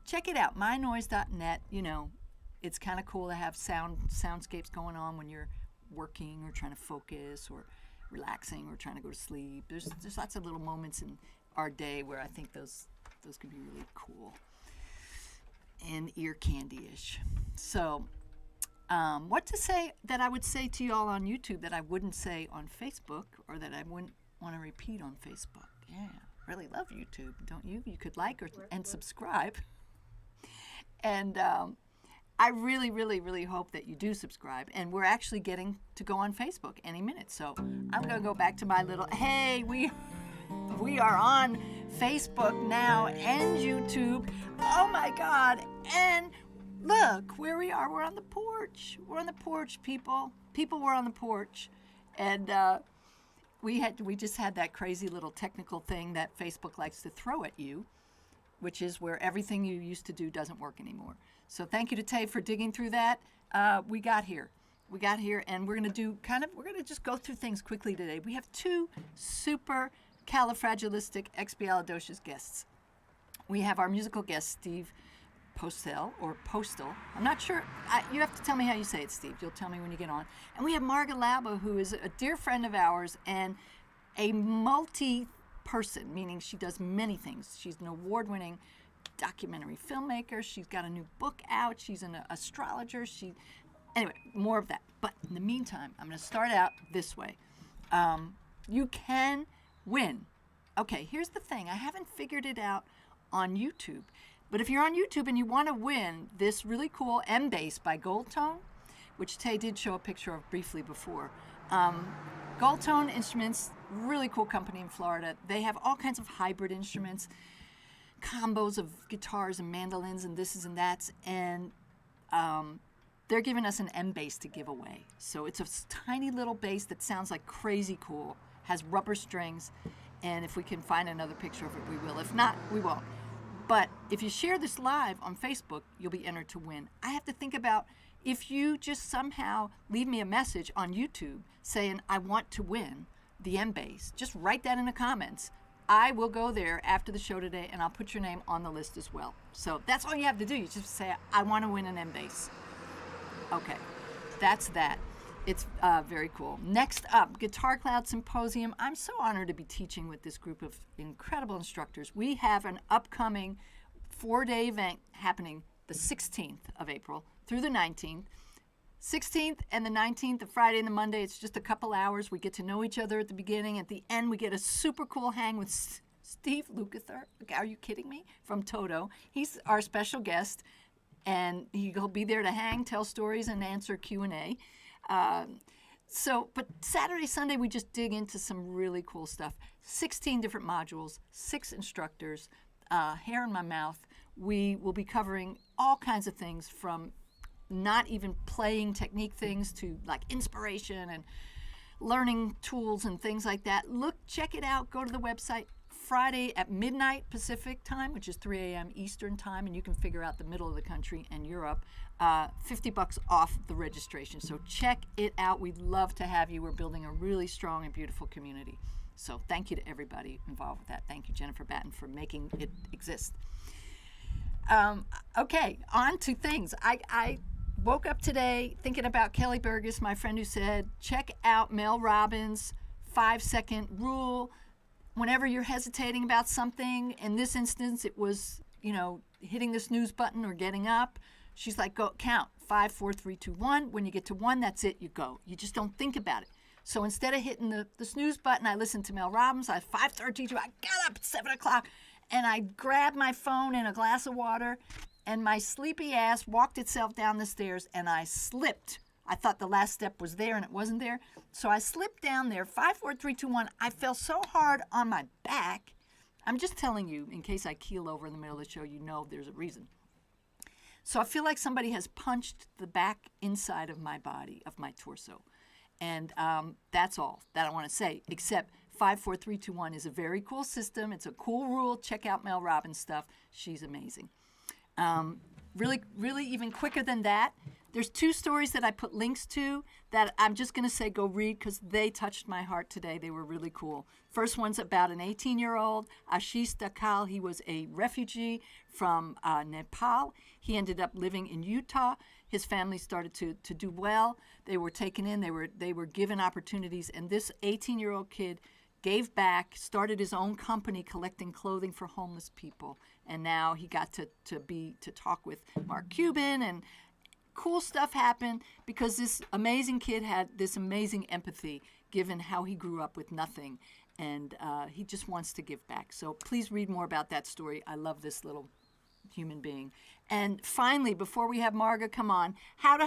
check it out, mynoise.net. You know, it's kind of cool to have soundscapes going on when you're working or trying to focus or relaxing or trying to go to sleep. There's lots of little moments in our day where I think those can be really cool and ear candy-ish. So what to say that I would say to you all on YouTube that I wouldn't say on Facebook, or that I wouldn't want to repeat on Facebook? Yeah, really love YouTube, don't you? You could like and subscribe. And I really, really, really hope that you do subscribe. And we're actually getting to go on Facebook any minute. So I'm going to go back to my little, hey, we are on Facebook now and YouTube. Oh my God. And look where we are. We're on the porch. We're on the porch, people. People were on the porch. And we just had that crazy little technical thing that Facebook likes to throw at you, which is where everything you used to do doesn't work anymore. So thank you to Tay for digging through that. We got here, and we're going to just go through things quickly today. We have two super califragilistic expialidocious guests. We have our musical guest, Steve Postell, or Postell. I'm not sure. You have to tell me how you say it, Steve. You'll tell me when you get on. And we have Marga Labo, who is a dear friend of ours and a multi-person, meaning she does many things. She's an award-winning documentary filmmaker. She's got a new book out. She's an astrologer. Anyway, more of that. But in the meantime, I'm going to start out this way. You can win. Okay, here's the thing. I haven't figured it out on YouTube. But if you're on YouTube and you want to win this really cool M bass by Gold Tone, which Tay did show a picture of briefly before. Gold Tone Instruments, really cool company in Florida. They have all kinds of hybrid instruments, combos of guitars and mandolins and this and that's, and they're giving us an M bass to give away. So it's a tiny little bass that sounds like crazy cool, has rubber strings, and if we can find another picture of it, we will. If not, we won't. But if you share this live on Facebook, you'll be entered to win. I have to think about if you just somehow leave me a message on YouTube saying, I want to win the M bass, just write that in the comments. I will go there after the show today and I'll put your name on the list as well. So that's all you have to do. You just say, I want to win an M bass. Okay, that's that. It's very cool. Next up, Guitar Cloud Symposium. I'm so honored to be teaching with this group of incredible instructors. We have an upcoming 4-day event happening the 16th of April through the 19th. 16th and the 19th, the Friday and the Monday, it's just a couple hours. We get to know each other at the beginning. At the end, we get a super cool hang with Steve Lukather. Are you kidding me? From Toto. He's our special guest, and he'll be there to hang, tell stories, and answer Q&A. But Saturday, Sunday, we just dig into some really cool stuff. 16 different modules, 6 instructors, hair in my mouth. We will be covering all kinds of things, from not even playing technique things to like inspiration and learning tools and things like that. Check it out. Go to the website. Friday at midnight Pacific time, which is 3 a.m. Eastern time, and you can figure out the middle of the country and Europe. $50 off the registration. So check it out. We'd love to have you. We're building a really strong and beautiful community. So thank you to everybody involved with that. Thank you, Jennifer Batten, for making it exist. Okay, on to things. I woke up today thinking about Kelly Burgess, my friend, who said, check out Mel Robbins' 5-second rule. Whenever you're hesitating about something, in this instance, it was, hitting the snooze button or getting up. She's like, go count 5, 4, 3, 2, 1. When you get to 1, that's it. You go. You just don't think about it. So instead of hitting the snooze button, I listened to Mel Robbins. I 5:32. I got up at 7 o'clock, and I grabbed my phone and a glass of water, and my sleepy ass walked itself down the stairs, and I slipped. I thought the last step was there, and it wasn't there. So I slipped down there. 5, 4, 3, 2, 1. I fell so hard on my back. I'm just telling you, in case I keel over in the middle of the show, you know there's a reason. So I feel like somebody has punched the back inside of my body, of my torso. And that's all that I want to say, except 5, 4, 3, 2, 1 is a very cool system. It's a cool rule. Check out Mel Robbins' stuff. She's amazing. really, really even quicker than that. There's 2 stories that I put links to that I'm just going to say go read because they touched my heart today. They were really cool. First one's about an 18-year-old, Ashish Dakal. He was a refugee from Nepal. He ended up living in Utah. His family started to do well. They were taken in. They were given opportunities. And this 18-year-old kid gave back, started his own company collecting clothing for homeless people. And now he got to talk with Mark Cuban, and cool stuff happened because this amazing kid had this amazing empathy given how he grew up with nothing. And he just wants to give back. So please read more about that story. I love this little human being. And finally, before we have Marga come on, how do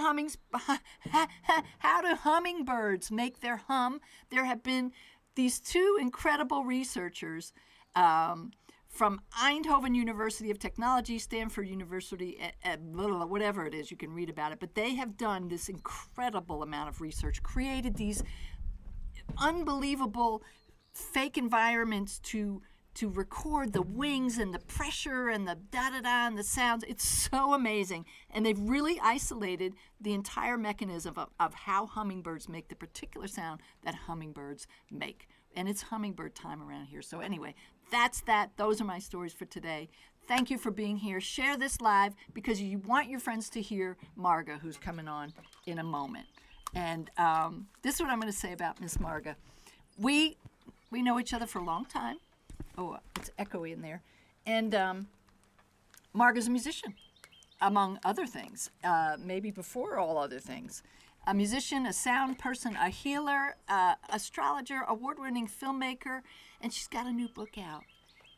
hummingbirds make their hum? There have been these 2 incredible researchers from Eindhoven University of Technology, Stanford University, whatever it is, you can read about it. But they have done this incredible amount of research, created these unbelievable fake environments to record the wings and the pressure and the da-da-da and the sounds. It's so amazing. And they've really isolated the entire mechanism of how hummingbirds make the particular sound that hummingbirds make. And it's hummingbird time around here. So anyway, that's that. Those are my stories for today. Thank you for being here. Share this live because you want your friends to hear Marga, who's coming on in a moment. And this is what I'm going to say about Miss Marga. We know each other for a long time. Oh, it's echoey in there. And Marga's a musician, among other things, maybe before all other things. A musician, a sound person, a healer, astrologer, award-winning filmmaker, and she's got a new book out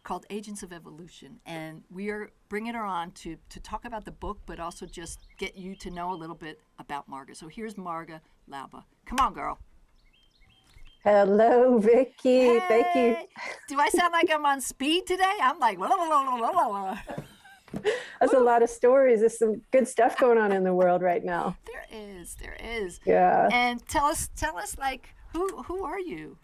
called Agents of Evolution. And we are bringing her on to talk about the book, but also just get you to know a little bit about Marga. So here's Marga Lauba. Come on, girl. Hello, Vicki. Hey. Thank you. Do I sound like I'm on speed today? I'm like, la, la, la, la, la, la. That's a lot of stories. There's some good stuff going on in the world right now. There is. Yeah. And tell us, like, who are you?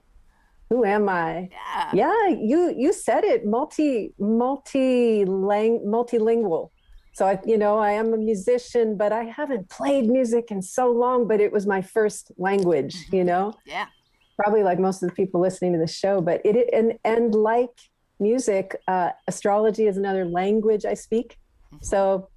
Who am I? Yeah. You said it. Multilingual. So I am a musician, but I haven't played music in so long. But it was my first language. Mm-hmm. Yeah. Probably like most of the people listening to the show. But and like music, astrology is another language I speak. Mm-hmm. So,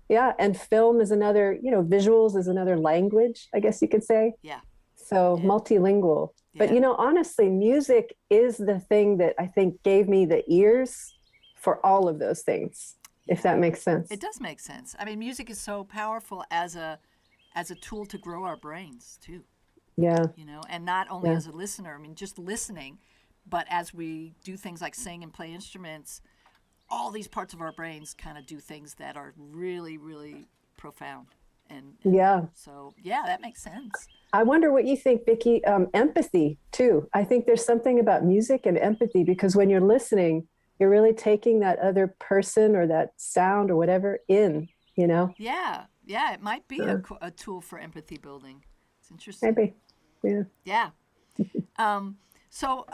yeah, and film is another. Visuals is another language, I guess you could say. Yeah. So multilingual. But, honestly, music is the thing that I think gave me the ears for all of those things, if that makes sense. It does make sense. I mean, music is so powerful as a tool to grow our brains, too. Yeah. And not only as a listener, I mean, just listening, but as we do things like sing and play instruments, all these parts of our brains kind of do things that are really, really profound. And so, that makes sense. I wonder what you think, Vicki. Empathy, too. I think there's something about music and empathy because when you're listening, you're really taking that other person or that sound or whatever in, Yeah. It might be a tool for empathy building. It's interesting. Maybe. Yeah. So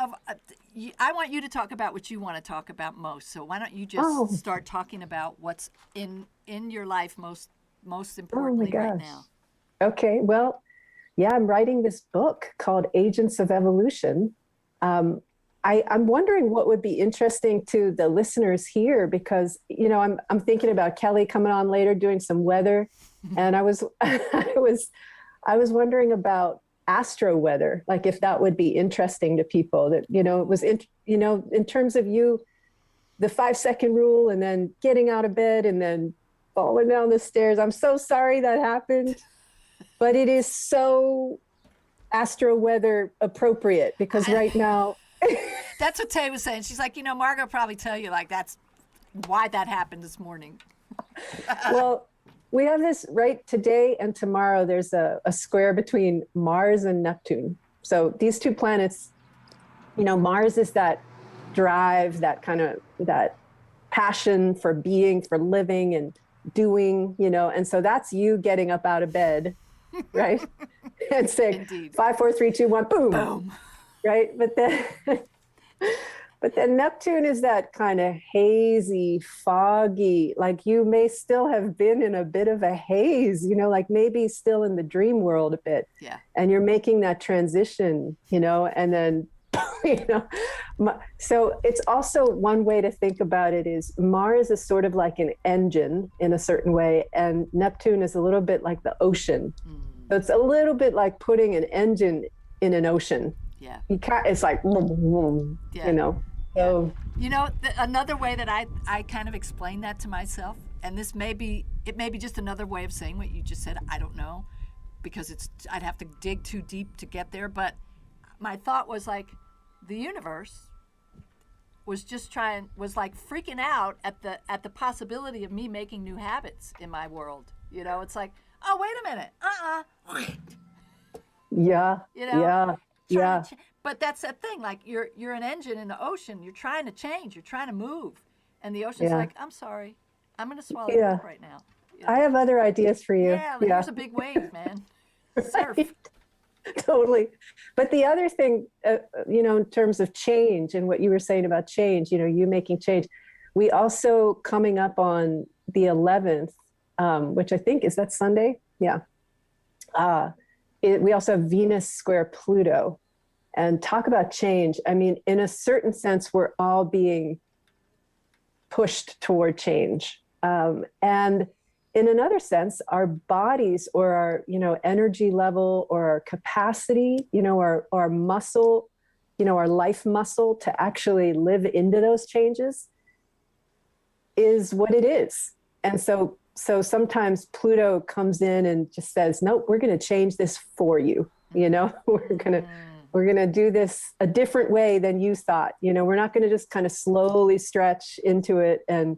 I want you to talk about what you want to talk about most. So why don't you just start talking about what's in your life most importantly right now? Okay. Well, I'm writing this book called Agents of Evolution. I'm wondering what would be interesting to the listeners here because, I'm thinking about Kelly coming on later doing some weather. And I was wondering about astro weather, like if that would be interesting to people that, it was, in terms of the 5-second rule and then getting out of bed and then falling down the stairs. I'm so sorry that happened, but it is so astro weather appropriate because right now. That's what Tay was saying. She's like, Margo probably tell you like that's why that happened this morning. Well, we have this right today and tomorrow. There's a square between Mars and Neptune. So these 2 planets, Mars is that drive, that kind of that passion for being, for living and doing, and so that's you getting up out of bed, right? And saying 5, 4, 3, 2, 1, boom. Right. But then But then Neptune is that kind of hazy, foggy, like you may still have been in a bit of a haze, like maybe still in the dream world a bit. Yeah. And you're making that transition, and then, so it's also one way to think about it is Mars is sort of like an engine in a certain way, and Neptune is a little bit like the ocean. So it's a little bit like putting an engine in an ocean. Yeah. You can't, it's like, Yeah. So, Another way that I kind of explain that to myself, and it may be just another way of saying what you just said. I don't know, because I'd have to dig too deep to get there. But my thought was like, the universe was like freaking out at the possibility of me making new habits in my world. It's like, oh, wait a minute, yeah, yeah. But that's that thing. Like you're an engine in the ocean. You're trying to change. You're trying to move, and the ocean's like, I'm sorry, I'm going to swallow you up right now. I have other ideas for you. Yeah, here's a big wave, man. Surf. Right. Totally. But the other thing, in terms of change and what you were saying about change, you making change, we also coming up on the 11th, which I think is that Sunday. Yeah. We also have Venus square Pluto. And talk about change. I mean, in a certain sense, we're all being pushed toward change. And in another sense, our bodies or our, energy level or our capacity, our muscle, our life muscle to actually live into those changes is what it is. And so sometimes Pluto comes in and just says, nope, we're going to change this for you. We're going to do this a different way than you thought. We're not going to just kind of slowly stretch into it and,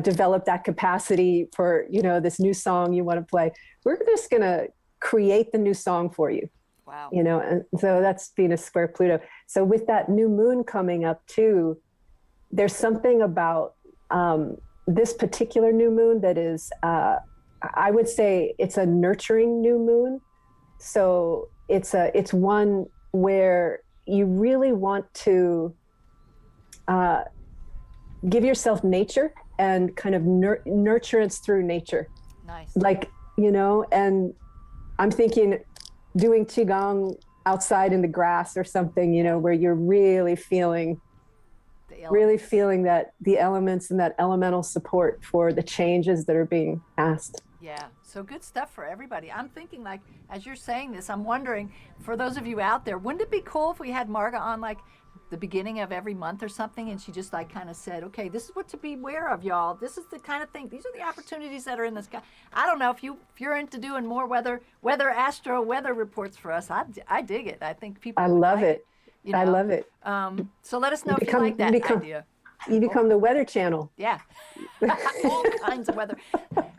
develop that capacity for, this new song you want to play. We're just going to create the new song for you. Wow. And so that's Venus square Pluto. So with that new moon coming up too, there's something about this particular new moon that is, I would say it's a nurturing new moon. So it's one where you really want to give yourself nature and kind of nurturance through nature. Nice. Like, and I'm thinking doing Qigong outside in the grass or something, where you're really feeling that the elements and that elemental support for the changes that are being asked. Yeah, so good stuff for everybody. I'm thinking, like, as you're saying this, I'm wondering, for those of you out there, wouldn't it be cool if we had Marga on, like, the beginning of every month or something, and she just, like, kind of said, okay, this is what to be aware of, y'all. This is the kind of thing. These are the opportunities that are in the sky. I don't know if you're into doing more weather reports for us. I dig it. I think people I love like it. I love it. So let us know if you like that idea. You become the Weather Channel. Yeah. All kinds of weather.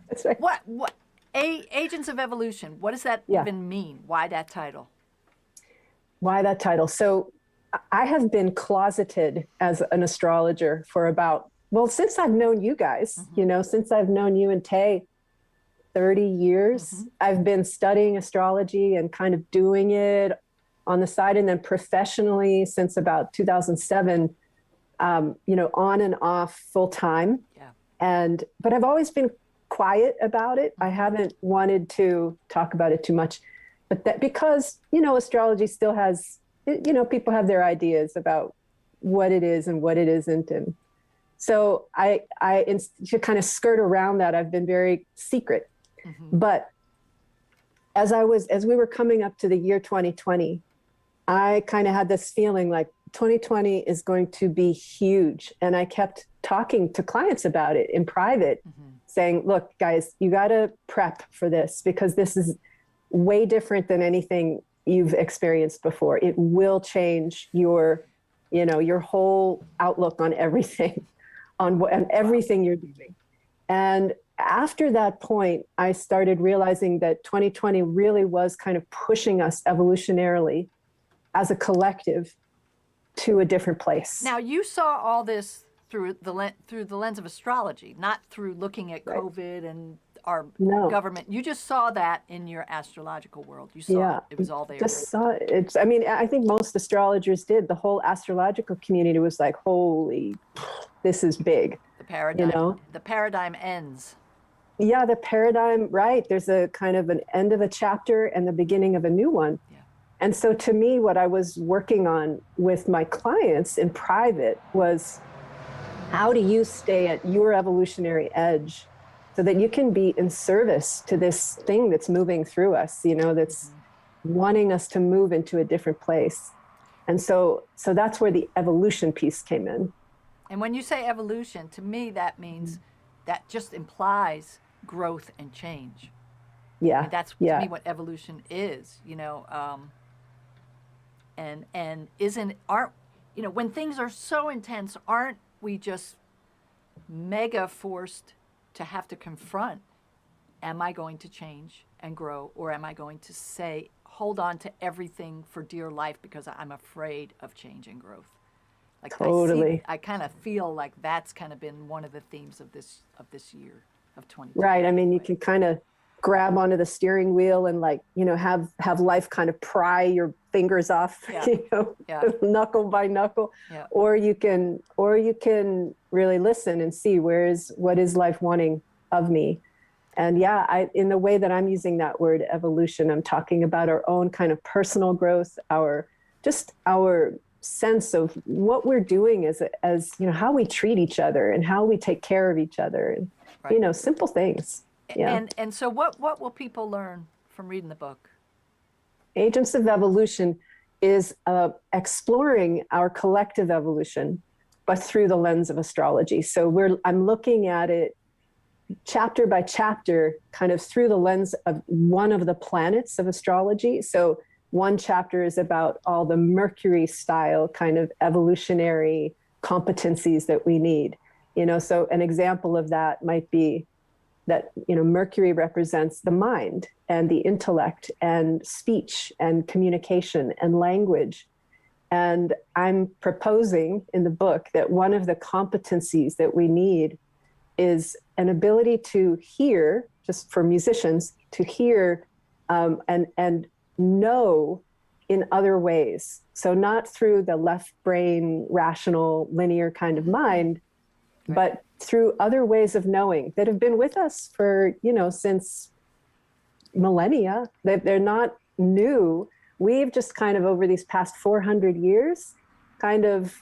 That's right. What? Agents of Evolution. What does that even mean? Why that title? Why that title? So I have been closeted as an astrologer for since I've known you guys, since I've known you and Tay 30 years, I've been studying astrology and kind of doing it on the side, and then professionally since about 2007, on and off full time. Yeah. But I've always been quiet about it. I haven't wanted to talk about it too much, but that because, astrology still has, people have their ideas about what it is and what it isn't. And so to kind of skirt around that, I've been very secret. But as we were coming up to the year 2020, I kind of had this feeling like 2020 is going to be huge. And I kept talking to clients about it in private, saying, look, guys, you got to prep for this because this is way different than anything you've experienced before. It will change your whole outlook on everything, on everything you're doing. And after that point, I started realizing that 2020 really was kind of pushing us evolutionarily as a collective to a different place. Now, you saw all this through the lens of astrology, not through looking at COVID and our No. government. You just saw that in your astrological world. You saw it. It was all there. Just saw it. It's, I mean, I think most astrologers did. The whole astrological community was like, holy, this is big. The paradigm, you know? the paradigm ends. Yeah, the paradigm, right. There's a kind of an end of a chapter and the beginning of a new one. Yeah. And so to me, what I was working on with my clients in private was, how do you stay at your evolutionary edge so that you can be in service to this thing that's moving through us, you know, that's wanting us to move into a different place. And so that's where the evolution piece came in. And when you say evolution, to me, that means that just implies growth and change. Yeah. I mean, that's to me what evolution is, you know. And aren't, you know, when things are so intense, aren't we just mega forced to have to confront, am I going to change and grow, or am I going to say, hold on to everything for dear life because I'm afraid of change and growth? Like, totally. I kind of feel like that's kind of been one of the themes of this year of 2020. Right. I mean, you can kind of grab onto the steering wheel and, like, you know, have life kind of pry your fingers off, you know, knuckle by knuckle, or you can really listen and see what is life wanting of me. And in the way that I'm using that word evolution, I'm talking about our own kind of personal growth, our sense of what we're doing as you know, how we treat each other and how we take care of each other, and you know, simple things. Yeah. And so what will people learn from reading the book? Agents of Evolution is exploring our collective evolution, but through the lens of astrology. So I'm looking at it chapter by chapter, kind of through the lens of one of the planets of astrology. So one chapter is about all the Mercury style kind of evolutionary competencies that we need. You know, so an example of that might be that, you know, Mercury represents the mind and the intellect and speech and communication and language. And I'm proposing in the book that one of the competencies that we need is an ability to hear, just for musicians, to hear and know in other ways. So not through the left brain, rational, linear kind of mind, but through other ways of knowing that have been with us for, you know, since millennia. They're not new. We've just kind of, over these past 400 years, kind of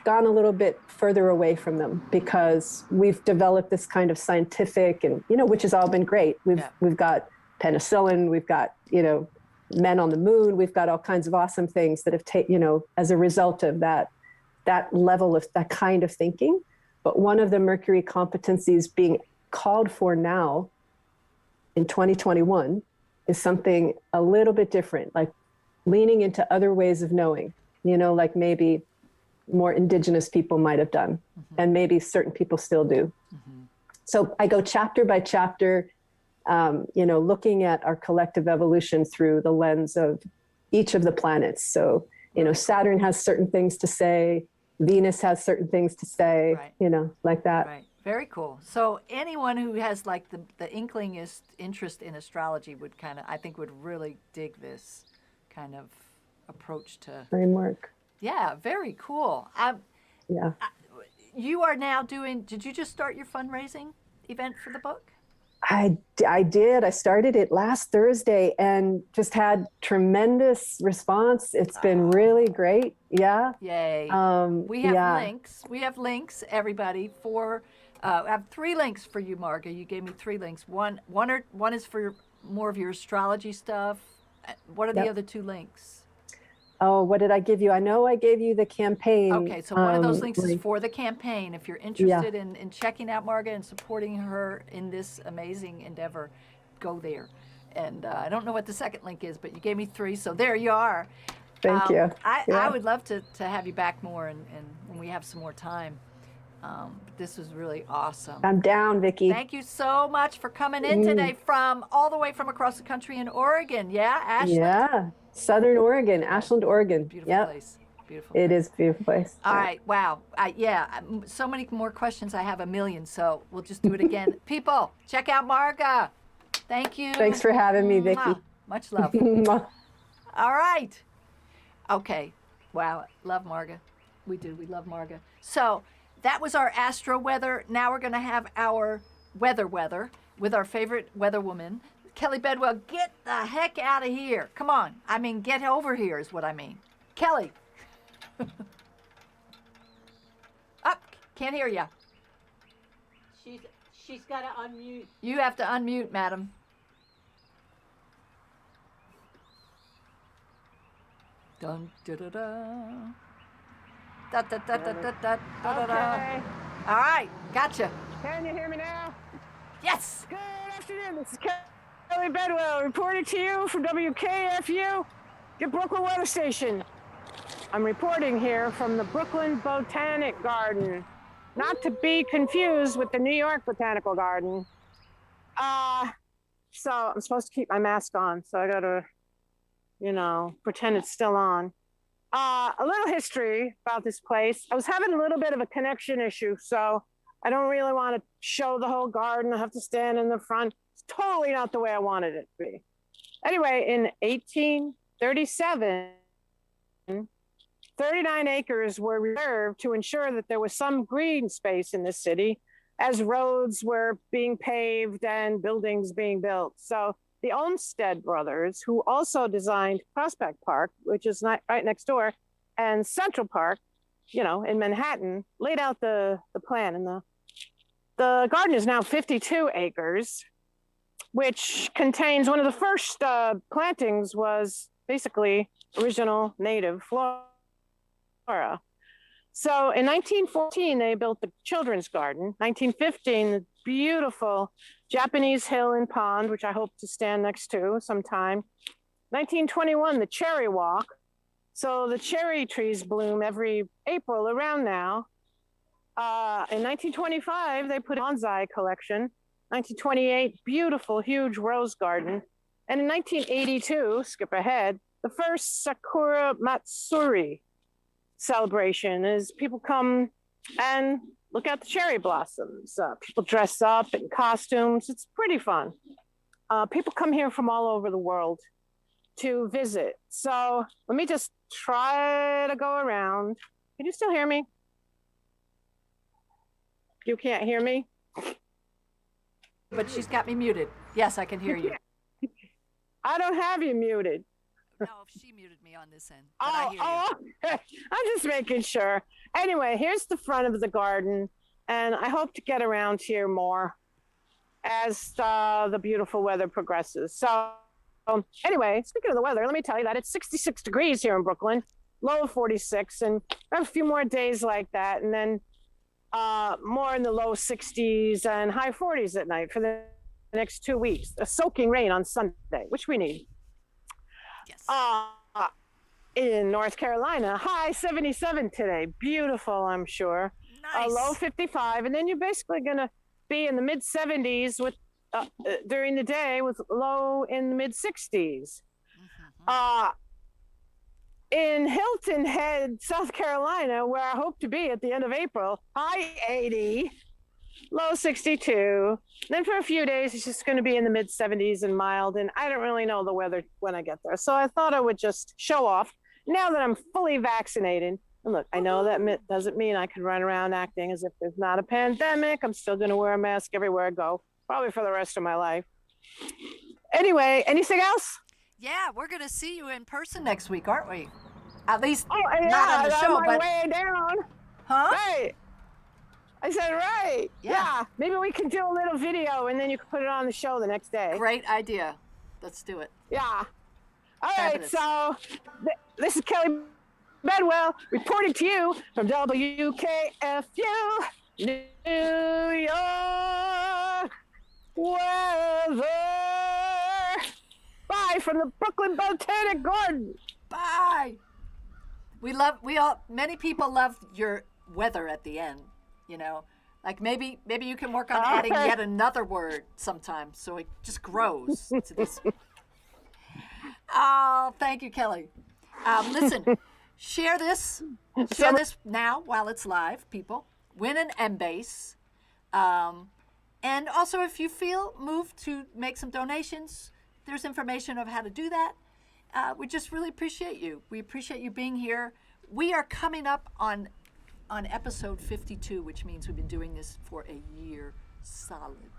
gone a little bit further away from them because we've developed this kind of scientific and, you know, which has all been great. We've got penicillin, we've got, you know, men on the moon, we've got all kinds of awesome things that have taken, you know, as a result of that level of that kind of thinking. But one of the Mercury competencies being called for now in 2021 is something a little bit different, like leaning into other ways of knowing, you know, like maybe more indigenous people might have done, and maybe certain people still do. So I go chapter by chapter, you know, looking at our collective evolution through the lens of each of the planets. So, you know, Saturn has certain things to say, Venus has certain things to say, you know, like that. Right. Very cool. So anyone who has like the inklingest interest in astrology would kind of, I think, would really dig this kind of approach to framework. Yeah, very cool. You are now did you just start your fundraising event for the book? I did. I started it last Thursday and just had tremendous response. It's been really great. Yeah. Yay. We have links. We have links, everybody, for I have 3 links for you, Marga. You gave me 3 links. One is for more of your astrology stuff. What are the other 2 links? Oh, what did I give you? I know I gave you the campaign. Okay, so one of those links is for the campaign. If you're interested in checking out Marga and supporting her in this amazing endeavor, go there. And I don't know what the second link is, but you gave me 3, so there you are. Thank you. I would love to have you back more and when we have some more time. This was really awesome. I'm down, Vicki. Thank you so much for coming in today all the way from across the country in Oregon. Yeah, Ashland? Yeah, Southern Oregon, Ashland, Oregon. Beautiful place. beautiful. It is a beautiful place. All right. Wow. So many more questions. I have a million, so we'll just do it again. People, check out Marga. Thank you. Thanks for having me, Vicki. Mwah. Much love. All right. Okay. Wow. Love Marga. We do. We love Marga. So that was our astro weather. Now we're going to have our weather with our favorite weather woman, Kelly Bedwell. Get the heck out of here. Come on. I mean, get over here is what I mean. Kelly. Up. Can't hear ya. She's got to unmute. You have to unmute, madam. Dun da da da. Da da da da da da da da. Okay. All right, gotcha. Can you hear me now? Yes. Good afternoon. This is Kelly Bedwell reporting to you from WKFU, your Brooklyn weather station. I'm reporting here from the Brooklyn Botanic Garden, not to be confused with the New York Botanical Garden. So I'm supposed to keep my mask on, so I gotta, pretend it's still on. A little history about this place. I was having a little bit of a connection issue, so I don't really want to show the whole garden. I have to stand in the front. It's totally not the way I wanted it to be. Anyway, in 1837, 39 acres were reserved to ensure that there was some green space in the city as roads were being paved and buildings being built. So the Olmsted brothers, who also designed Prospect Park, which is right next door, and Central Park, in Manhattan, laid out the plan. And the garden is now 52 acres, which contains one of the first plantings was basically original native flora. So in 1914, they built the Children's Garden. 1915, the beautiful Japanese hill and pond, which I hope to stand next to sometime. 1921, the Cherry Walk. So the cherry trees bloom every April around now. In 1925, they put a bonsai collection. 1928, beautiful, huge rose garden. And in 1982, skip ahead, the first Sakura Matsuri celebration is people come and look at the cherry blossoms. People dress up in costumes. It's pretty fun. People come here from all over the world to visit. So let me just try to go around. Can you still hear me? You can't hear me? But she's got me muted. Yes, I can hear you. I don't have you muted. No, she muted me on this end. But I hear you. I'm just making sure. Anyway, here's the front of the garden, and I hope to get around here more as the beautiful weather progresses. So anyway, speaking of the weather, let me tell you that it's 66 degrees here in Brooklyn, low of 46, and I have a few more days like that, and then more in the low 60s and high 40s at night for the next 2 weeks. A soaking rain on Sunday, which we need. Yes. In North Carolina, high 77 today. Beautiful, I'm sure. Nice. Low 55, and then you're basically going to be in the mid 70s with during the day with low in the mid 60s. Mm-hmm. In Hilton Head, South Carolina, where I hope to be at the end of April, high 80, low 62. Then for a few days, it's just going to be in the mid 70s and mild. And I don't really know the weather when I get there. So I thought I would just show off now that I'm fully vaccinated. And look, I know that doesn't mean I can run around acting as if there's not a pandemic. I'm still going to wear a mask everywhere I go, probably for the rest of my life. Anyway, anything else? Yeah, we're going to see you in person next week, aren't we? At least yeah, not on the show, on my way down. Huh? Right. I said, right. Yeah. Maybe we can do a little video and then you can put it on the show the next day. Great idea. Let's do it. Yeah. All Fabulous. right. So this is Kelly Bedwell reporting to you from WKFU, New York weather. Bye from the Brooklyn Botanic Garden. Bye. Many people love your weather at the end, Like maybe you can work on adding yet another word sometime so it just grows to this. Oh, thank you, Kelly. Listen, Share this. Share this now while it's live, people. Win an M-Bass. And also, if you feel moved to make some donations, there's information of how to do that. We just really appreciate you. We appreciate you being here. We are coming up on episode 52, which means we've been doing this for a year solid.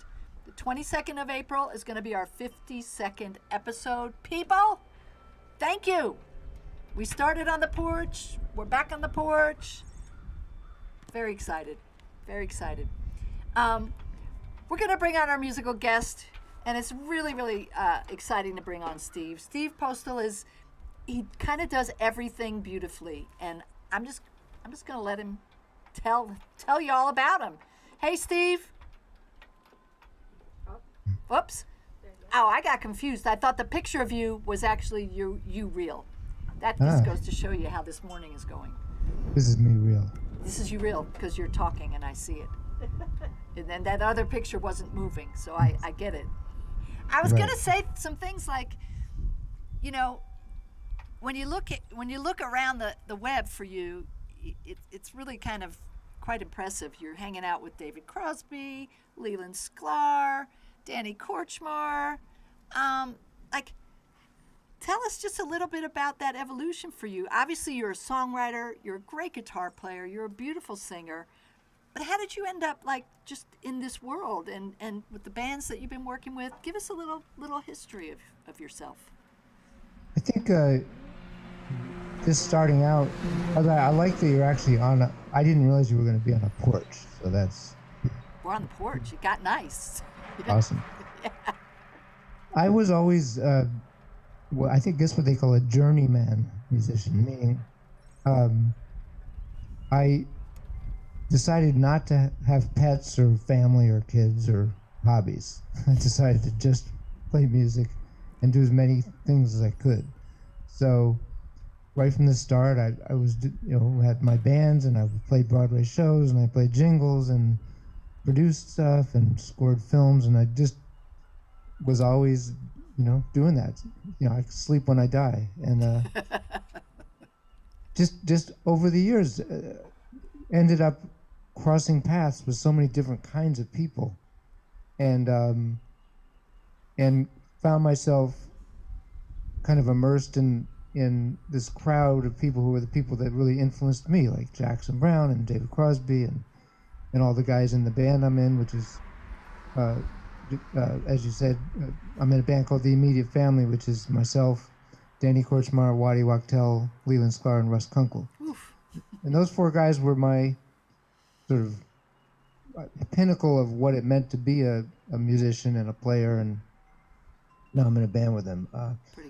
The 22nd of April is going to be our 52nd episode. People, thank you. We started on the porch. We're back on the porch. Very excited. Very excited. We're going to bring on our musical guest, and it's really, really exciting to bring on Steve. Steve Postell he kind of does everything beautifully, and I'm just going to let him tell you all about him. Hey, Steve. Whoops. Oh, I got confused. I thought the picture of you was actually you real. That just goes to show you how this morning is going. This is me real. This is you real because you're talking and I see it. And then that other picture wasn't moving, so I get it. I was going to say some things like, you know, when you look around the web for you, it's really kind of quite impressive. You're hanging out with David Crosby, Leland Sklar, Danny Korchmar. Tell us just a little bit about that evolution for you. Obviously, you're a songwriter, you're a great guitar player, you're a beautiful singer. But how did you end up just in this world and with the bands that you've been working with? Give us a little history of yourself. I think just starting out, I like that you're actually I didn't realize you were going to be on a porch, so that's... We're on the porch. It got nice. Awesome. Yeah. I was always, I think that's what they call a journeyman musician, meaning I decided not to have pets or family or kids or hobbies. I decided to just play music and do as many things as I could. So right from the start, I was, had my bands, and I played Broadway shows, and I played jingles and produced stuff and scored films, and I just was always, doing that. I sleep when I die, and just over the years, ended up crossing paths with so many different kinds of people, and found myself kind of immersed in this crowd of people who were the people that really influenced me, like Jackson Browne and David Crosby and all the guys in the band I'm in, which is, as you said, I'm in a band called The Immediate Family, which is myself, Danny Korchmar, Waddy Wachtel, Leland Sklar, and Russ Kunkel. Oof. And those four guys were my sort of pinnacle of what it meant to be a musician and a player, and now I'm in a band with them.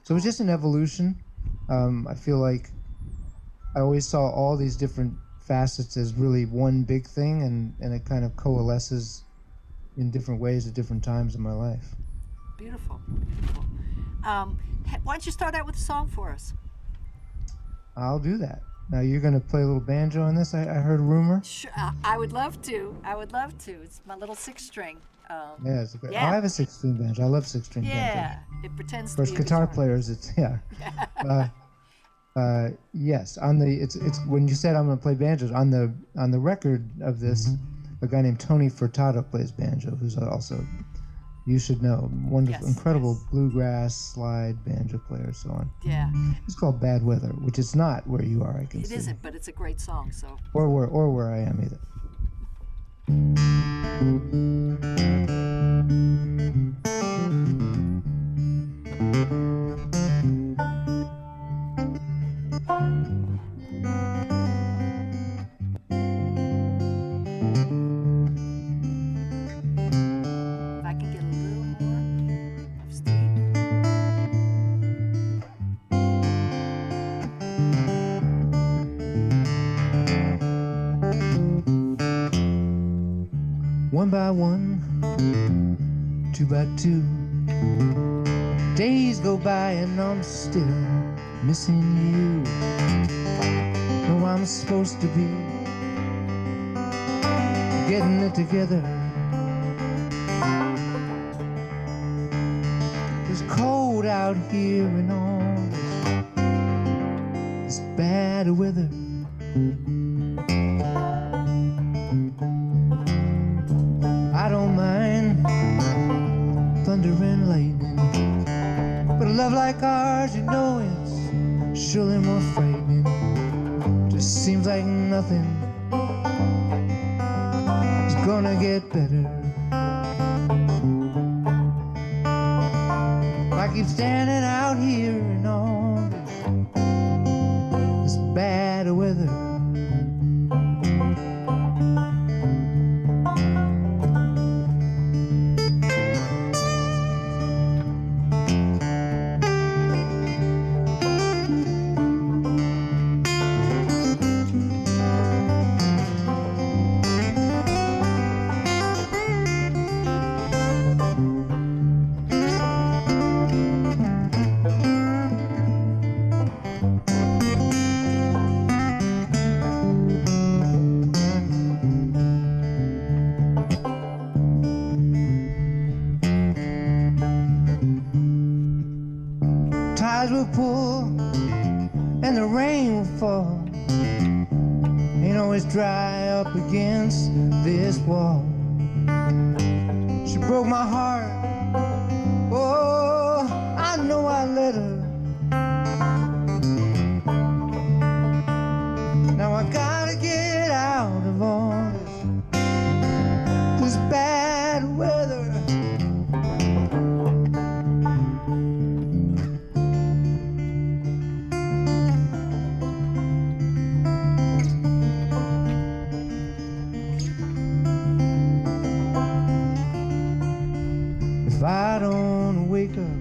So it was just an evolution. I feel like I always saw all these different facets as really one big thing, and it kind of coalesces in different ways at different times in my life. Beautiful, beautiful. Why don't you start out with a song for us? I'll do that. Now you're going to play a little banjo on this, I heard a rumor? Sure, I would love to. It's my little 6-string. Yeah, it's great. I have a 6-string banjo. I love 6-string banjo. Yeah, it pretends Of to course, be a guitar players, it's, yeah. Yes, it's when you said I'm going to play banjos, on the record of this, a guy named Tony Furtado plays banjo, who's also, you should know, wonderful, incredible bluegrass, slide, banjo player, so on. Yeah. It's called Bad Weather, which is not where you are, I can see. It isn't, but it's a great song, so. Or where I am either. If I can get a little more of Steve. One by one, 2 by 2, days go by and I'm still missing you. No, I'm supposed to be getting it together. It's cold out here and all this bad bad weather. I don't mind thunder and lightning, but a love like ours, you know, it's surely more frightening. Just seems like nothing is gonna get better. I keep standing out here in all this bad weather. Tides will pull and the rain will fall. Ain't always dry up against this wall. She broke my heart. Oh, I know I let her. Now I gotta get out of all this bad weather. If I don't wake up,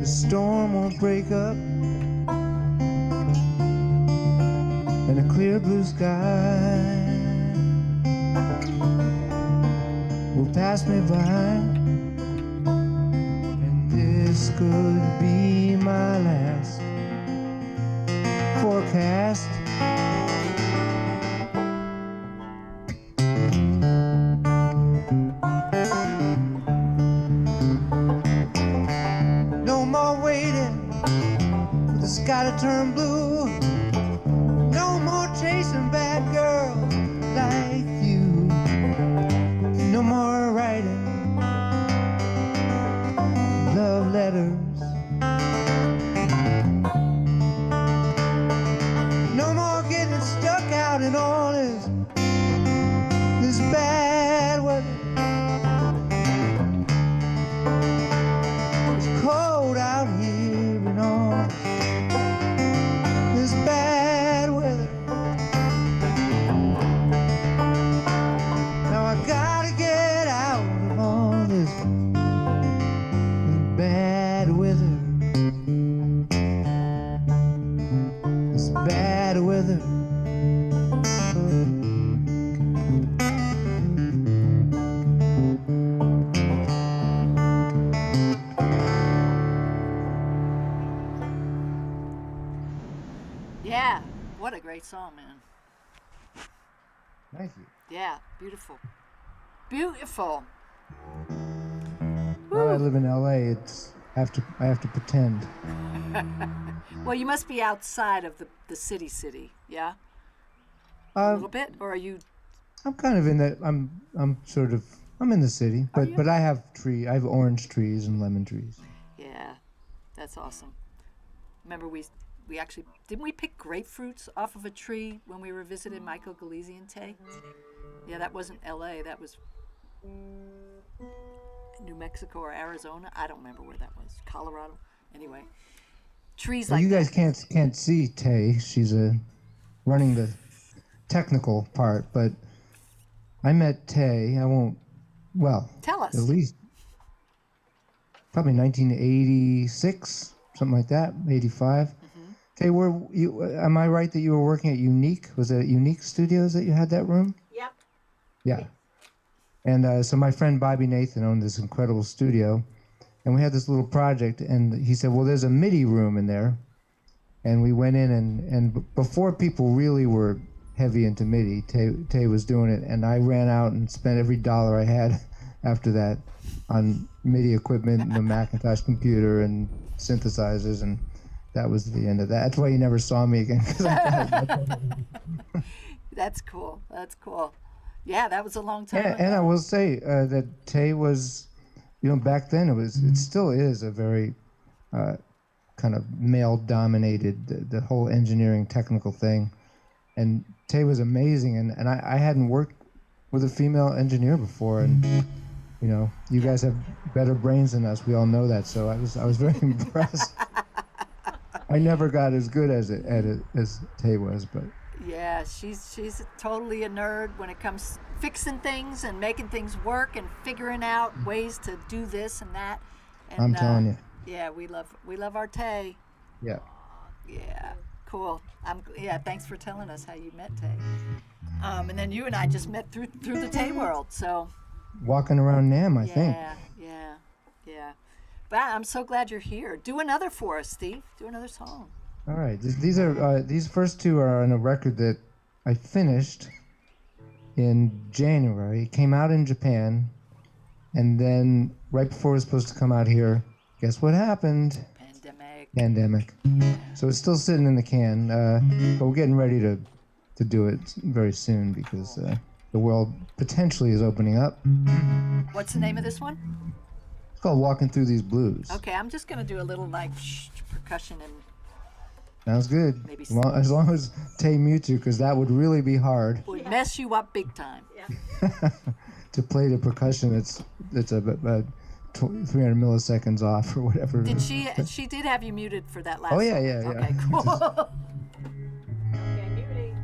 the storm won't break up, and a clear blue sky will pass me by, and this could be my last forecast. No more waiting for the sky to turn blue. No more chasing bad girls like you. No more writing love letters. No more getting stuck out in all this bad weather. It's cold out here and all this bad weather. Now I gotta get out of all this bad weather. This bad weather. Yeah, what a great song, man. Thank you. Yeah, beautiful. Beautiful. Now I live in LA, I have to pretend. Well, you must be outside of the city, yeah? A little bit, or are you? I'm kind of in that. I'm in the city, Are but you? but I have I have orange trees and lemon trees. Yeah, that's awesome. Remember we actually didn't we pick grapefruits off of a tree when we were visiting Michael Galizzi and Tay? Yeah, that wasn't L.A. That was New Mexico or Arizona. I don't remember where that was. Colorado. Anyway, trees Well, like you guys that. can't see Tay. She's running the technical part, but I met Tay. Tell us. At least probably 1986, something like that, 85. Tay, am I right that you were working at Unique? Was it at Unique Studios that you had that room? Yep. Yeah. And so my friend Bobby Nathan owned this incredible studio, and we had this little project, and he said, well, there's a MIDI room in there. And we went in, and before people really were heavy into MIDI, Tay was doing it, and I ran out and spent every dollar I had after that on MIDI equipment and the Macintosh computer and synthesizers, and that was the end of that. That's why you never saw me again. 'Cause That's cool. That's cool. Yeah, that was a long time ago. and I will say that Tay was, back then it still is a very kind of male-dominated, the whole engineering technical thing. And Tay was amazing, and I hadn't worked with a female engineer before, and you guys have better brains than us. We all know that, so I was very impressed. I never got as good as Tay was, but Yeah, she's totally a nerd when it comes fixing things and making things work and figuring out ways to do this and that. And, I'm telling you. Yeah, we love our Tay. Yeah. Yeah, cool. Thanks for telling us how you met Tay. And then you and I just met through the Tay world. So Walking around NAMM, I think. Yeah. But I'm so glad you're here. Do another for us, Steve. Do another song. All right. These first two are on a record that I finished in January. It came out in Japan, and then right before it was supposed to come out here, guess what happened? Pandemic. So it's still sitting in the can, but we're getting ready to do it very soon because the world potentially is opening up. What's the name of this one? It's called Walking Through These Blues. Okay, I'm just gonna do a little percussion and. Sounds good. Maybe As long as Tay mutes you, because that would really be hard. Would mess you up big time. To play the percussion, it's about 300 milliseconds off or whatever. Did she did have you muted for that last? Oh yeah, song. yeah. Okay, cool. Okay, muting.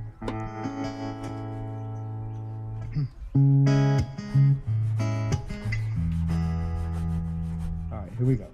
All right, here we go.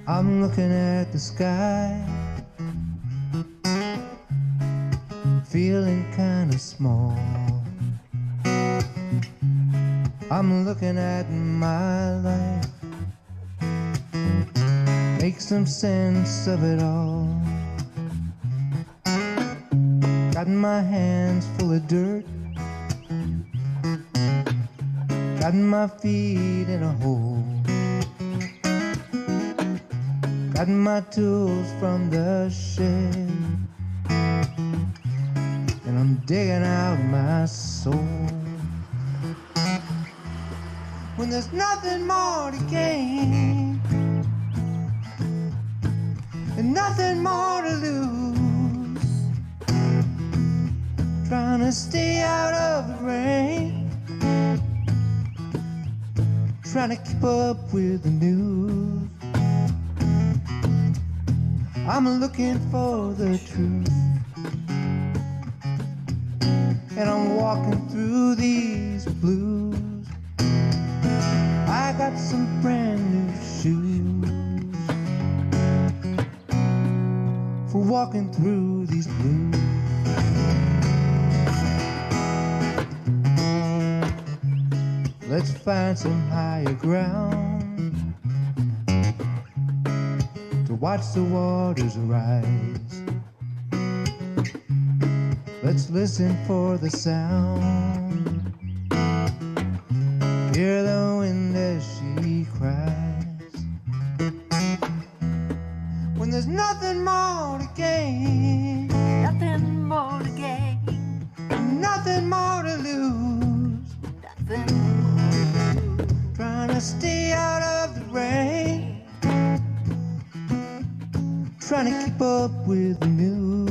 I'm looking at the sky, feeling kind of small. I'm looking at my life, make some sense of it all. Got my hands full of dirt, got my feet in a hole. Got my tools from the shed, and I'm digging out my soul. When there's nothing more to gain, and nothing more to lose, trying to stay out of the rain, trying to keep up with the news. I'm looking for the truth, and I'm walking through these blues. I got some brand new shoes for walking through these blues. Let's find some higher ground to watch the waters rise. Let's listen for the sound, hear the wind as she cries. When there's nothing more to gain, Nothing more to gain. nothing more to lose, Nothing more to lose. trying to stay out of the rain, trying to keep up with the news.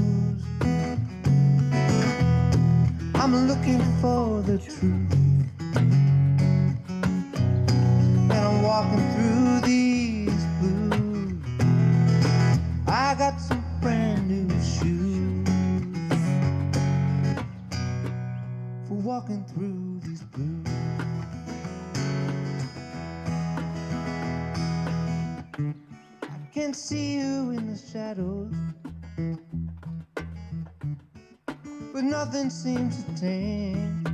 I'm looking for the truth, and I'm walking through these blues. I got some brand new shoes for walking through these blues. I can see you in the shadows, but nothing seems to tame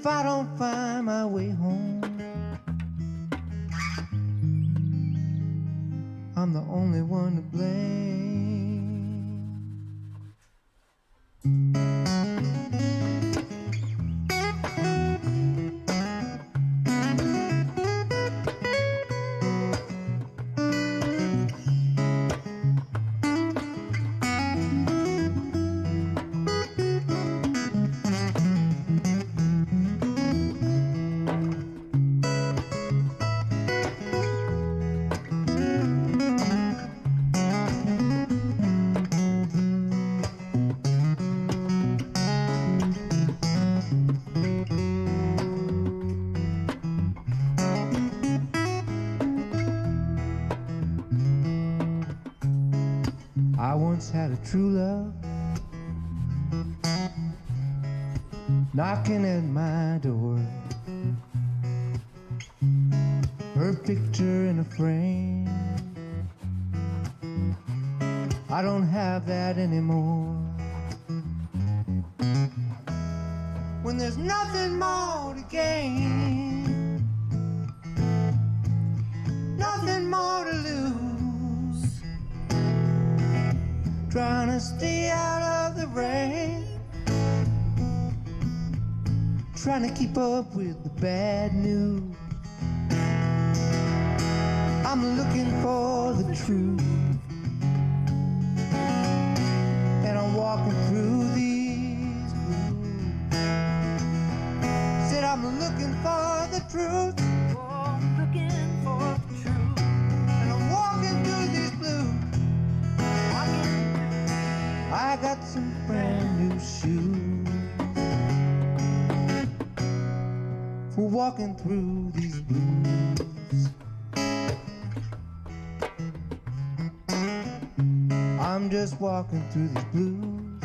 if I don't find my way home, I'm the only one to blame. I once had a true love knocking at my door, her picture in a frame. I don't have that anymore. When there's nothing more to gain, nothing more to lose, trying to stay out of the rain, trying to keep up with the bad news. I'm looking for the truth, and I'm walking through these blues. Said I'm looking for the truth, Oh, I'm looking for the truth. and I'm walking through these blues. I got some brand new shoes for walking through these blues. I'm just walking through these blues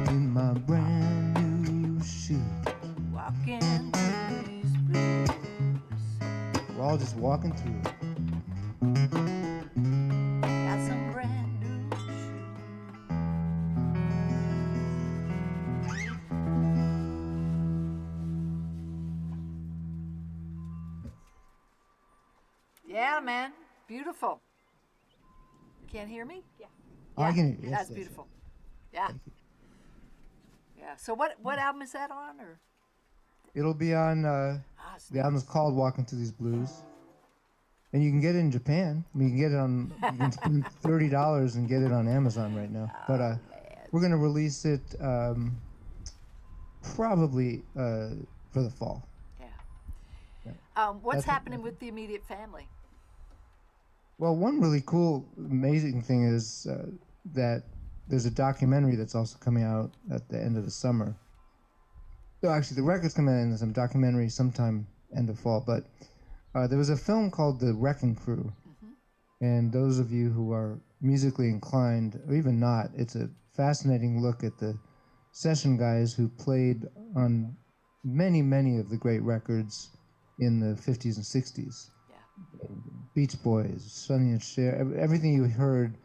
in my brand new shoes. Walking through these blues. We're all just walking through it. Got some brand new shoes. Yeah, man. Beautiful. Can't hear me? Yeah. I can, yes, That's yes. beautiful. Yeah. Yeah. So what album is that on? Or It'll be on, the album's called Walking Through These Blues. And you can get it in Japan. I mean, you can get it on, you can spend $30 and get it on Amazon right now. But we're going to release it probably for the fall. yeah. What's That's- happening with the immediate family? Well, one really cool, amazing thing is that there's a documentary that's also coming out at the end of the summer. So actually, the record's coming out in some documentary sometime end of fall. But there was a film called The Wrecking Crew. And those of you who are musically inclined, or even not, it's a fascinating look at the session guys who played on many, many of the great records in the 50s and 60s. Beach Boys, Sonny and Cher, everything you heard,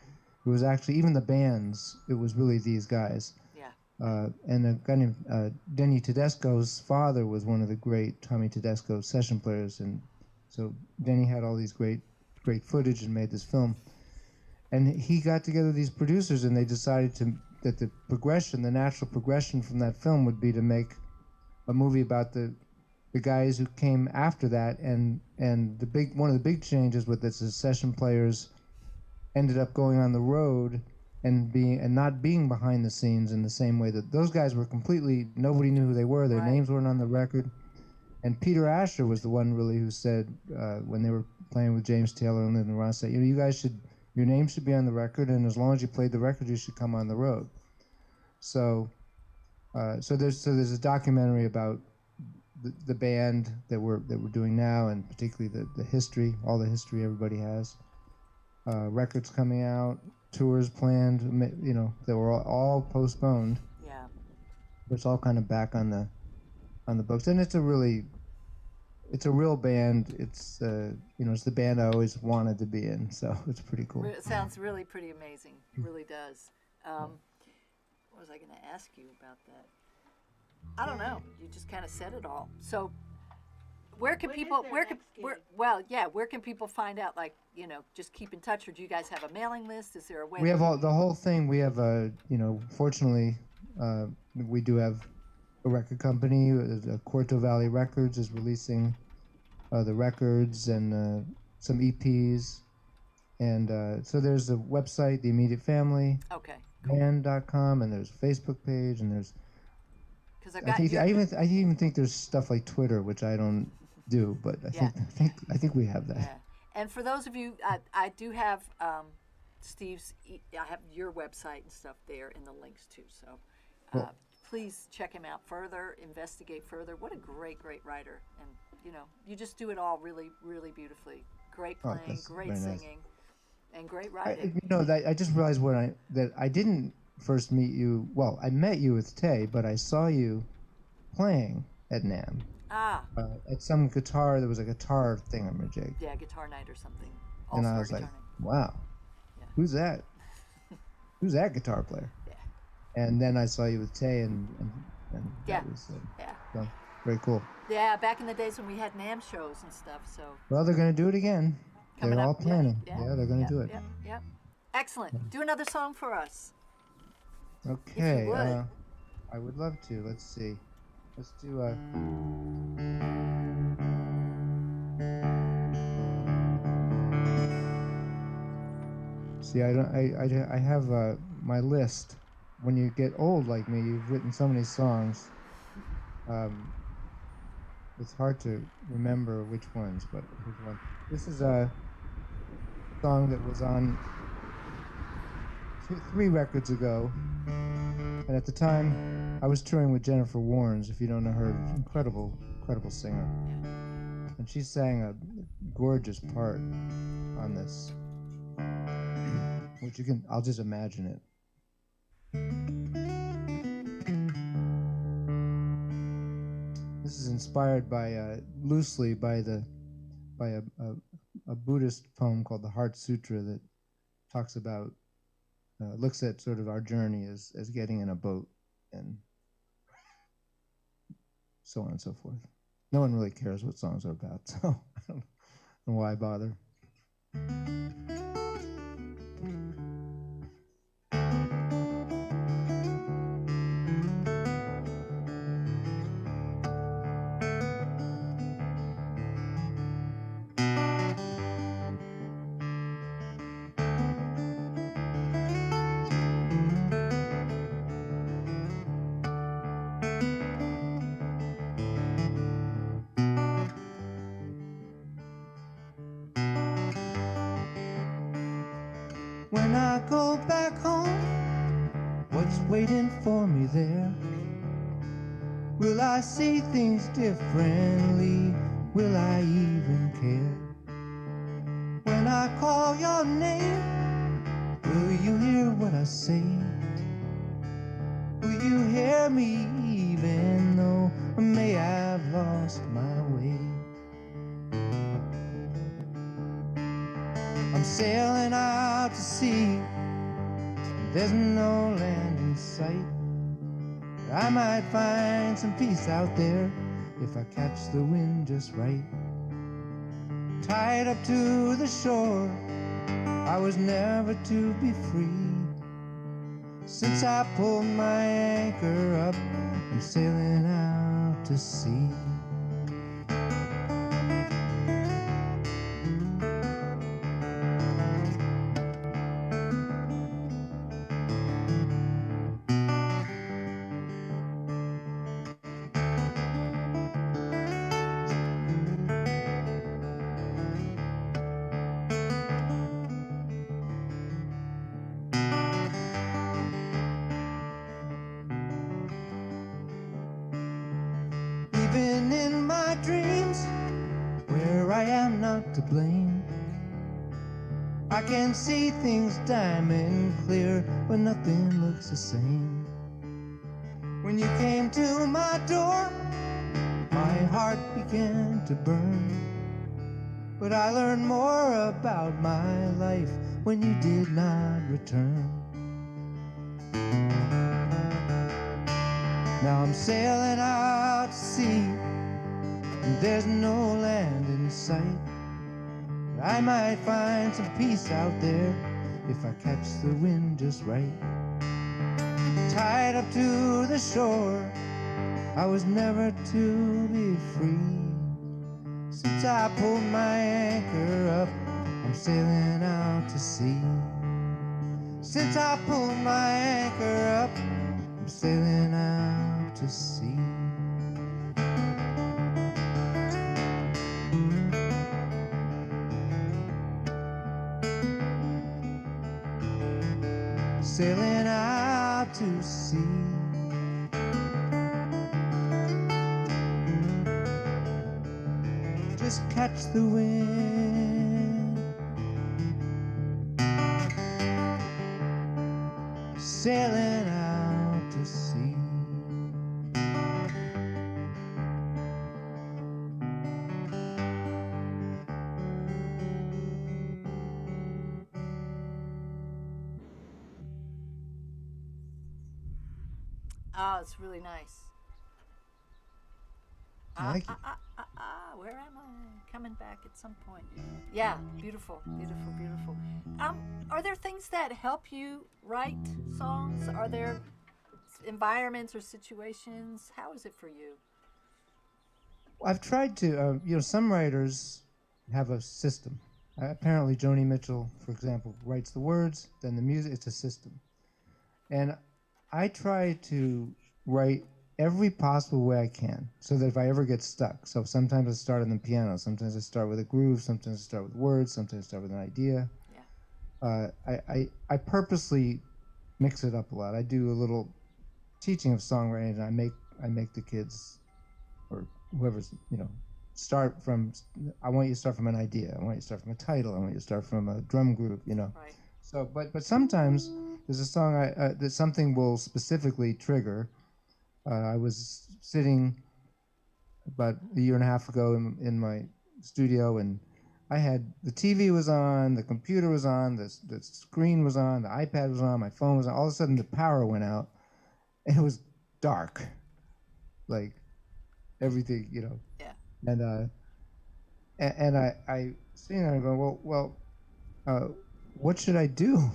it was actually, even the bands, it was really these guys. Yeah. And a guy named Denny Tedesco's father was one of the great Tommy Tedesco session players, and so Denny had all these great footage and made this film. And he got together these producers, and they decided that the natural progression from that film would be to make a movie about the guys who came after that, and one of the big changes with this is session players ended up going on the road and not being behind the scenes in the same way that those guys were completely, nobody knew who they were, their Right. names weren't on the record. And Peter Asher was the one really who said when they were playing with James Taylor and Lyndon Ross, said, your name should be on the record, and as long as you played the record, you should come on the road. So there's a documentary about the band that we're doing now, and particularly the history, all the history everybody has. Records coming out, tours planned, that were all postponed. Yeah. But it's all kind of back on the books, and it's a real band. It's it's the band I always wanted to be in, so it's pretty cool. It sounds really pretty amazing. It really does. What was I going to ask you about that? I don't know. You just kind of said it all. So where can When is people their where can next gig? where can people find out, like, just keep in touch, or do you guys have a mailing list? Is there a way We have the whole thing. We have fortunately, we do have a record company. Quarto Valley Records is releasing the records and some EPs. And so there's a website, The Immediate Family, Okay, band.com, and there's a Facebook page, and there's because I've I got think your, I even think there's stuff like Twitter, which I don't do, but Yeah. I think we have that. yeah. And for those of you, I do have Steve's. I have your website and stuff there in the links too. So Well- please check him out further, investigate further. What a great writer, and you just do it all really, really beautifully. Great Oh, playing, that's great very nice. singing, and great I, writing. I just realized that I didn't first meet you. Well, I met you with Tay, but I saw you playing at NAMM Ah, at some guitar. There was a guitar thingamajig, yeah, guitar night or something. and I All-star was guitar like, night. "Wow, Yeah. who's that? Who's that guitar player?" Yeah. And then I saw you with Tay, and Yeah. that was Yeah. so very cool. Yeah, back in the days when we had NAMM shows and stuff. So Well, they're going to do it again. coming They're all up, planning. Yeah, Yeah, they're going yep, to do it. Yep, yep. Excellent. Do another song for us. Okay. would. I would love to. Let's see. Let's do See, I have my list. When you get old like me, you've written so many songs. It's hard to remember which ones, but here's one. This is a song that was on 3 records ago, and at the time, I was touring with Jennifer Warnes. If you don't know her, incredible singer, and she sang a gorgeous part on this, which I'll just imagine it. This is inspired loosely by a Buddhist poem called the Heart Sutra that talks about, looks at sort of our journey as getting in a boat and so on and so forth. No one really cares what songs are about, so I don't know why bother. When I go back home, what's waiting for me there? Will I see things differently? Will I even care? When I call your name, will you hear what I say? Will you hear me even though I may have lost my way? I'm sailing out to sea, there's no land in sight. I might find some peace out there if I catch the wind just right. Tied up to the shore, I was never to be free. Since I pulled my anchor up, I'm sailing out to sea. Even in my dreams, where I am not to blame, I can see things diamond clear, but nothing looks the same. When you came to my door, my heart began to burn, but I learned more about my life when you did not return. Now I'm sailing out to sea, and there's no land in sight. But I might find some peace out there if I catch the wind just right. Tied up to the shore, I was never to be free. Since I pulled my anchor up, I'm sailing out to sea. Since I pulled my anchor up, I'm sailing out to sea. Sailing out to sea. Just catch the wind. Sailing out to sea. Oh, it's really nice. Thank you. Where am I? Coming back at some point. Yeah, beautiful, beautiful, beautiful. Are there things that help you write songs? Are there environments or situations? How is it for you? I've tried to, some writers have a system. Apparently, Joni Mitchell, for example, writes the words, then the music. It's a system. And I try to write every possible way I can, so that if I ever get stuck. So sometimes I start on the piano, sometimes I start with a groove, sometimes I start with words, sometimes I start with an idea. Yeah. I purposely mix it up a lot. I do a little teaching of songwriting, and I make the kids or whoever's start from. I want you to start from an idea. I want you to start from a title. I want you to start from a drum groove. Right. So, but sometimes there's a song that something will specifically trigger. I was sitting about a year and a half ago in my studio, and I had the TV was on, the computer was on, the screen was on, the iPad was on, my phone was on. All of a sudden, the power went out, and it was dark, like everything, Yeah. And I sitting there and going, well, what should I do?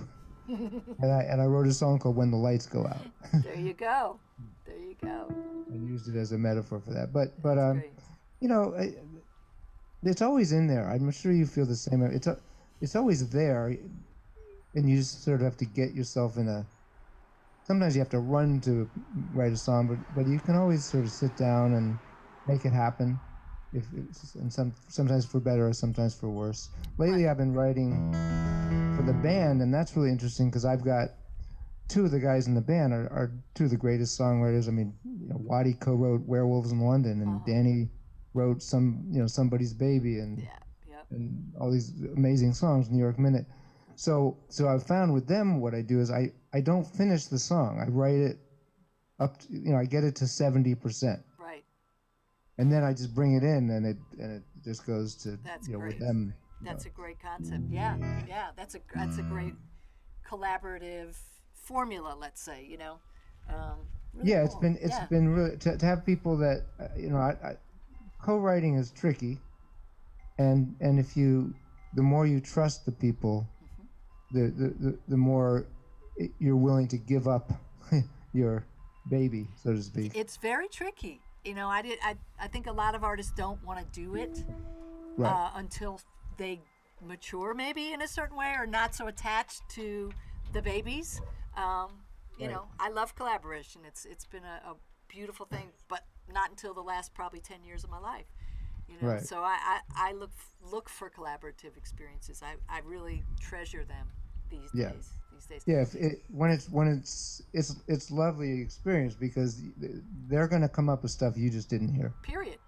and I wrote a song called "When the Lights Go Out." There you go. There you go. And used it as a metaphor for that. But Great. It's always in there. I'm sure you feel the same. It's always there, and you just sort of have to get yourself in a. Sometimes you have to run to write a song, but you can always sort of sit down and make it happen. Sometimes for better, sometimes for worse. Lately, I've been writing for the band, and that's really interesting because I've got two of the guys in the band are two of the greatest songwriters. I mean, Waddy co-wrote "Werewolves in London," and Danny wrote "Somebody's Baby," and and all these amazing songs, New York Minute. So I've found with them what I do is I don't finish the song. I write it up to, I get it to 70%. Right. And then I just bring it in, and it just goes to That's with great. them. That's a great concept. Yeah. That's a great collaborative formula. Let's say. Really Yeah, cool. it's been really to have people that co-writing is tricky, and if the more you trust the people, the more you're willing to give up your baby, so to speak. It's very tricky. I think a lot of artists don't want to do it until they mature, maybe in a certain way, or not so attached to the babies. I love collaboration. It's been a beautiful thing, but not until the last probably 10 years of my life. Right. So I look for collaborative experiences. I really treasure them these days. Yeah, when it's lovely experience because they're going to come up with stuff you just didn't hear. Period.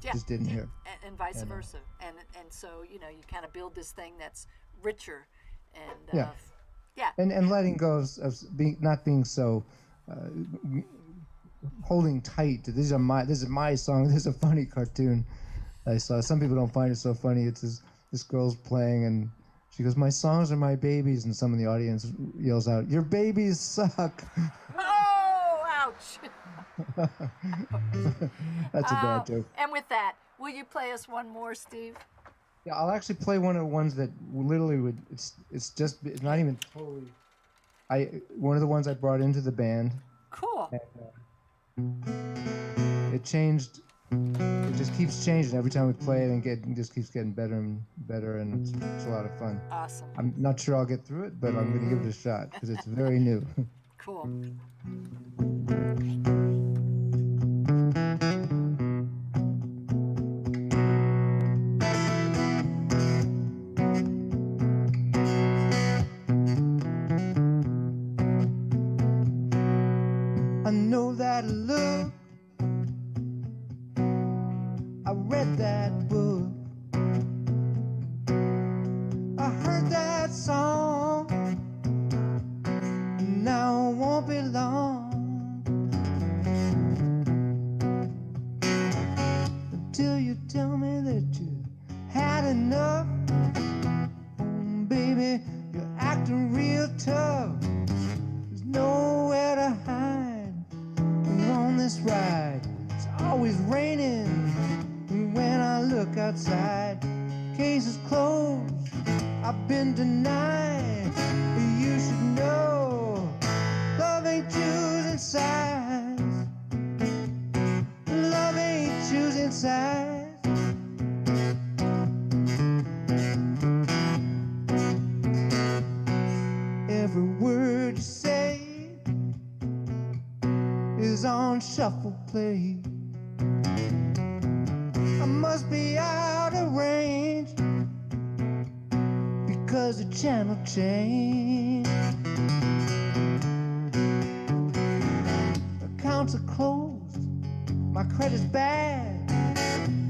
Just didn't hear. And vice versa. And so you kind of build this thing that's richer and And letting go of not being so holding tight to this is my song. This is a funny cartoon I saw. Some people don't find it so funny. It's this girl's playing and she goes, "My songs are my babies," and someone in the audience yells out, "Your babies suck." Oh, ouch. That's a bad joke. And with that, will you play us one more, Steve? Yeah, I'll actually play one of the ones that literally would. It's not even totally. One of the ones I brought into the band. Cool. It changed. It just keeps changing every time we play it, and it just keeps getting better and better, and it's a lot of fun. Awesome. I'm not sure I'll get through it, but I'm going to give it a shot because it's very new. Cool. I know that look. I read that book. I heard that song. Now it won't be long until you tell me that you had enough. Oh, baby, you're acting real tough. There's nowhere to hide when you're on this ride. It's always raining when I look outside. Case is closed, I've been denied. You should know love ain't choosing sides. Love ain't choosing sides. Every word you say is on shuffle play. I must be out of range because the channel changed. Accounts are closed, my credit's bad.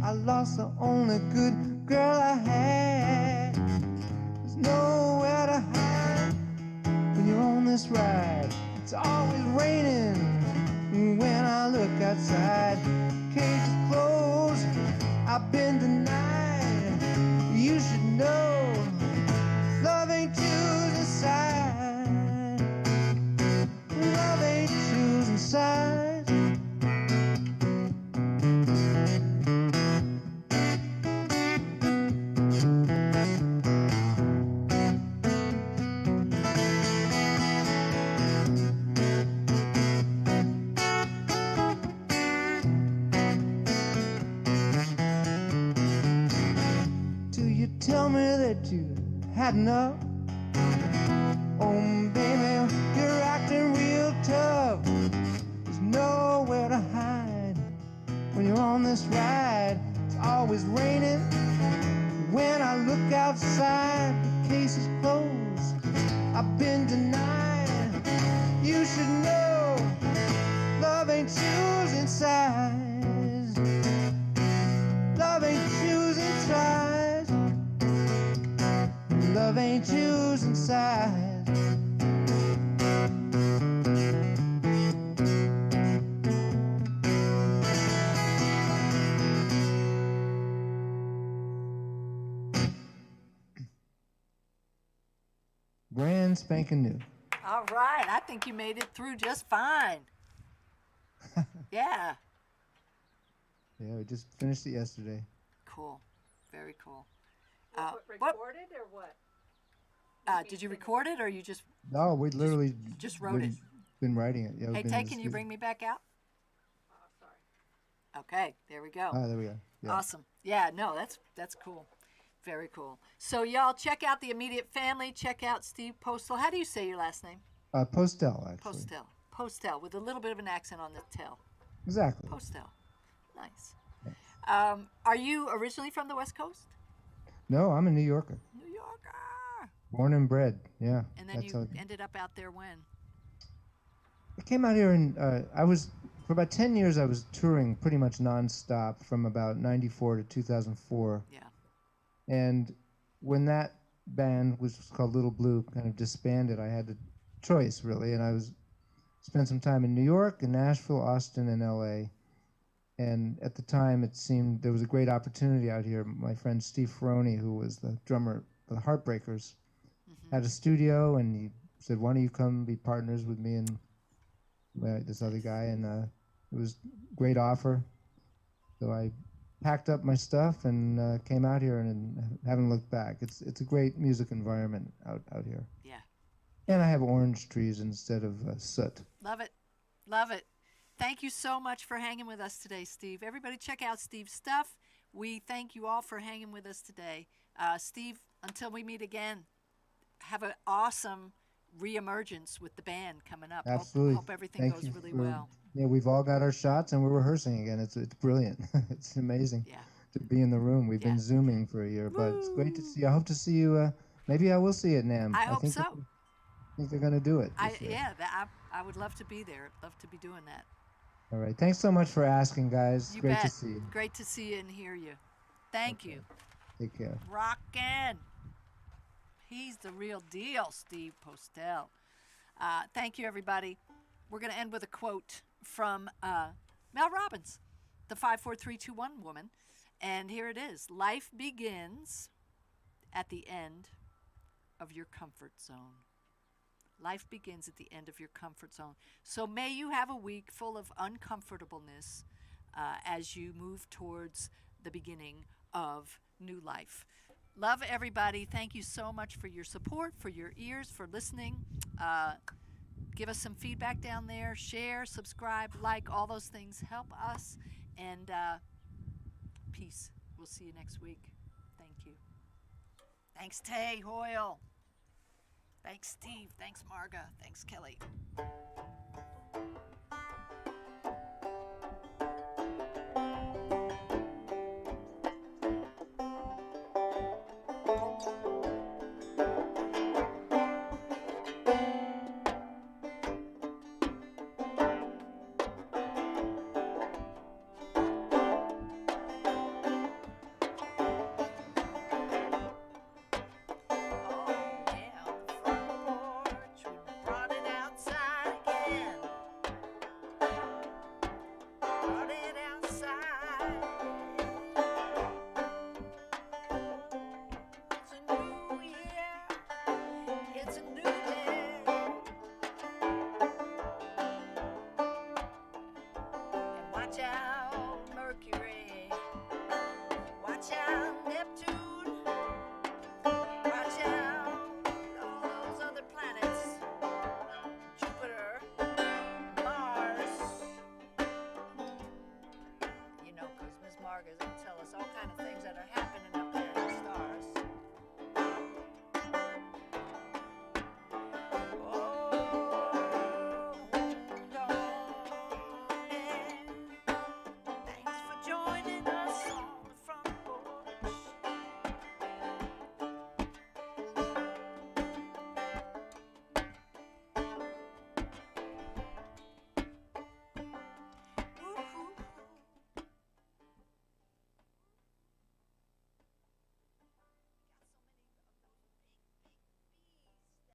I lost the only good girl I had. There's nowhere to hide when you're on this ride. It's always raining when I look outside. Cage is closed, I've been denied. You should know love ain't choosing sides. Love ain't choosing sides. Till you tell me that you had enough. Oh, baby, you're acting real tough. There's nowhere to hide when you're on this ride. It's always raining when I look outside. The case is closed, I've been denied. You should know love ain't choosing sides. Love ain't choosing sides. Love ain't choosing sides. Brand spanking new. All right. I think you made it through just fine. Yeah. Yeah, we just finished it yesterday. Cool. Very cool. Recorded or what? Did you record it or you just No, we literally just wrote it? been writing it. Yeah, we've Hey, been Tay, in the can you studio. bring me back out? Sorry. Okay, there we go. Ah, there we go. Yeah. Awesome. Yeah, no, that's cool. Very cool. So y'all check out the immediate family. Check out Steve Postell. How do you say your last name? Postell, actually. Postell. Postell with a little bit of an accent on the tail. Exactly. Postell. Nice. Are you originally from the West Coast? No, I'm a New Yorker. New Yorker. Born and bred. Yeah. And then that's you how ended up out there when? I came out here and for about 10 years I was touring pretty much nonstop from about 94 to 2004. Yeah. And when that band, which was called Little Blue, kind of disbanded, I had a choice really, and I spent some time in New York, and Nashville, Austin, and LA. And at the time, it seemed there was a great opportunity out here. My friend Steve Ferroni, who was the drummer for the Heartbreakers, had a studio, and he said, "Why don't you come be partners with me and this other guy?" And It was a great offer. So I packed up my stuff and came out here and haven't looked back. It's a great music environment out here. Yeah. And I have orange trees instead of soot. Love it. Love it. Thank you so much for hanging with us today, Steve. Everybody check out Steve's stuff. We thank you all for hanging with us today. Steve, until we meet again, have an awesome reemergence with the band coming up. Absolutely. Hope everything goes really well. Yeah, we've all got our shots and we're rehearsing again. It's brilliant. It's amazing to be in the room. We've been Zooming for a year, but it's great to see you. I hope to see you. Maybe I will see you at NAMM. I hope think so. I think they're going to do it. I would love to be there. Love to be doing that. All right. Thanks so much for asking, guys. You Great bet. to see you. Great to see you and hear you. Thank you. Take care. Rockin'. He's the real deal, Steve Postell. Thank you, everybody. We're going to end with a quote from Mel Robbins, the 54321 woman. And here it is. Life begins at the end of your comfort zone. Life begins at the end of your comfort zone. So may you have a week full of uncomfortableness as you move towards the beginning of new life. Love everybody. Thank you so much for your support, for your ears, for listening. Give us some feedback down there. Share, subscribe, like, all those things help us. And peace. We'll see you next week. Thank you. Thanks, Tay Hoyle. Thanks, Steve. Thanks, Marga. Thanks, Kelly. Watch out.